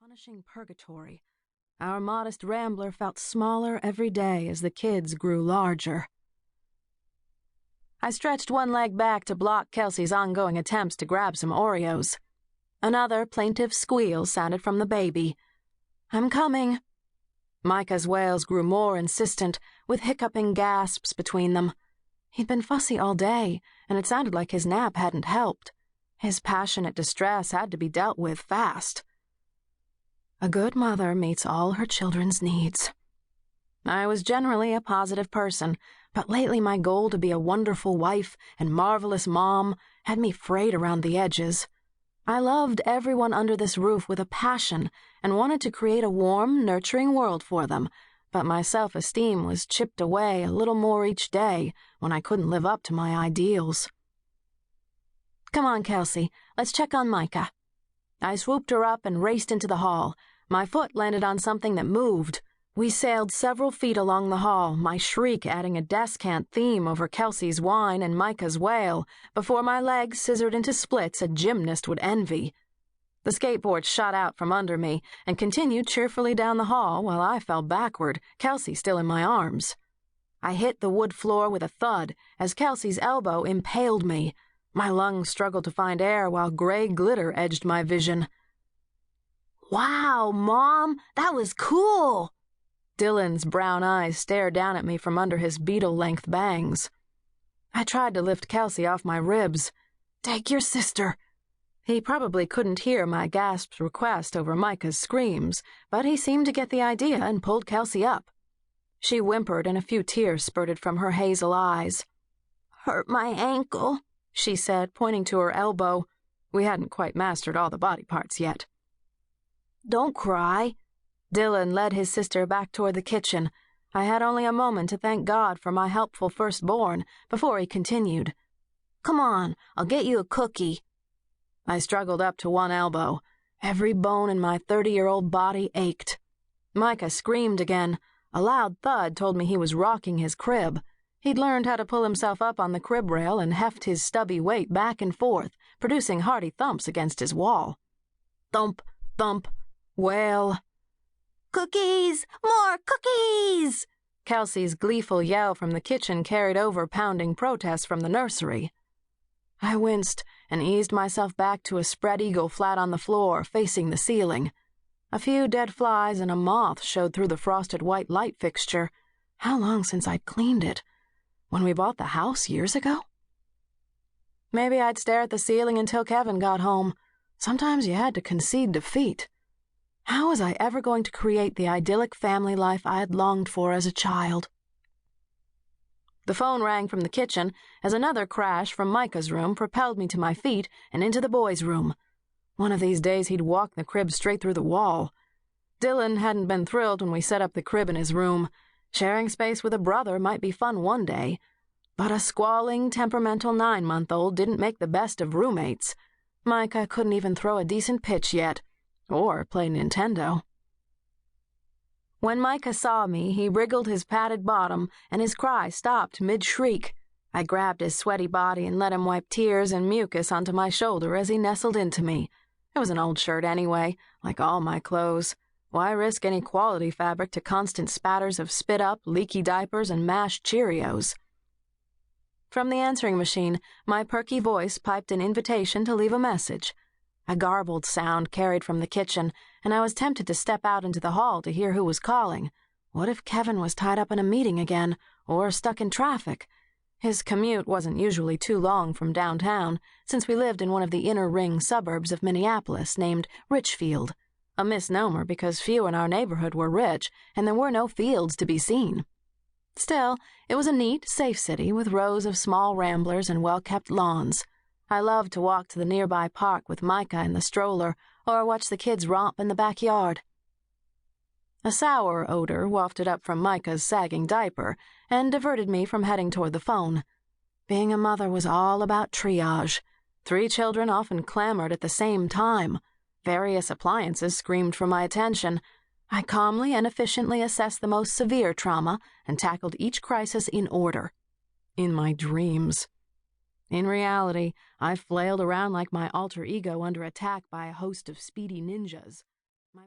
astonishing purgatory. Our modest rambler felt smaller every day as the kids grew larger. I stretched one leg back to block Kelsey's ongoing attempts to grab some Oreos. Another plaintive squeal sounded from the baby. "I'm coming." Micah's wails grew more insistent, with hiccuping gasps between them. He'd been fussy all day, and it sounded like his nap hadn't helped. His passionate distress had to be dealt with fast. A good mother meets all her children's needs. I was generally a positive person, but lately my goal to be a wonderful wife and marvelous mom had me frayed around the edges. I loved everyone under this roof with a passion and wanted to create a warm, nurturing world for them, but my self-esteem was chipped away a little more each day when I couldn't live up to my ideals. "Come on, Kelsey, let's check on Micah." I swooped her up and raced into the hall. My foot landed on something that moved. We sailed several feet along the hall, my shriek adding a descant theme over Kelsey's whine and Micah's wail, before my legs scissored into splits a gymnast would envy. The skateboard shot out from under me and continued cheerfully down the hall while I fell backward, Kelsey still in my arms. I hit the wood floor with a thud as Kelsey's elbow impaled me. My lungs struggled to find air while gray glitter edged my vision. "Wow, Mom, that was cool!" Dylan's brown eyes stared down at me from under his beetle-length bangs. I tried to lift Kelsey off my ribs. "Take your sister." He probably couldn't hear my gasped request over Micah's screams, but he seemed to get the idea and pulled Kelsey up. She whimpered and a few tears spurted from her hazel eyes. "Hurt my ankle," she said, pointing to her elbow. We hadn't quite mastered all the body parts yet. "Don't cry." Dylan led his sister back toward the kitchen. I had only a moment to thank God for my helpful firstborn before he continued. "Come on, I'll get you a cookie." I struggled up to one elbow. Every bone in my 30-year-old body ached. Micah screamed again. A loud thud told me he was rocking his crib. He'd learned how to pull himself up on the crib rail and heft his stubby weight back and forth, producing hearty thumps against his wall. Thump, thump, wail. "Cookies! More cookies!" Kelsey's gleeful yell from the kitchen carried over pounding protests from the nursery. I winced and eased myself back to a spread eagle flat on the floor, facing the ceiling. A few dead flies and a moth showed through the frosted white light fixture. How long since I'd cleaned it? When we bought the house years ago? Maybe I'd stare at the ceiling until Kevin got home. Sometimes you had to concede defeat. How was I ever going to create the idyllic family life I had longed for as a child? The phone rang from the kitchen as another crash from Micah's room propelled me to my feet and into the boys' room. One of these days he'd walk the crib straight through the wall. Dylan hadn't been thrilled when we set up the crib in his room. Sharing space with a brother might be fun one day, but a squalling, temperamental 9-month-old didn't make the best of roommates. Micah couldn't even throw a decent pitch yet, or play Nintendo. When Micah saw me, he wriggled his padded bottom, and his cry stopped mid-shriek. I grabbed his sweaty body and let him wipe tears and mucus onto my shoulder as he nestled into me. It was an old shirt anyway, like all my clothes. Why risk any quality fabric to constant spatters of spit-up, leaky diapers, and mashed Cheerios? From the answering machine, my perky voice piped an invitation to leave a message. A garbled sound carried from the kitchen, and I was tempted to step out into the hall to hear who was calling. What if Kevin was tied up in a meeting again, or stuck in traffic? His commute wasn't usually too long from downtown, since we lived in one of the inner-ring suburbs of Minneapolis named Richfield, a misnomer because few in our neighborhood were rich, and there were no fields to be seen. Still, it was a neat, safe city with rows of small ramblers and well-kept lawns. I loved to walk to the nearby park with Micah in the stroller, or watch the kids romp in the backyard. A sour odor wafted up from Micah's sagging diaper and diverted me from heading toward the phone. Being a mother was all about triage. 3 children often clamored at the same time. Various appliances screamed for my attention. I calmly and efficiently assessed the most severe trauma and tackled each crisis in order. In my dreams. In reality, I flailed around like my alter ego under attack by a host of speedy ninjas.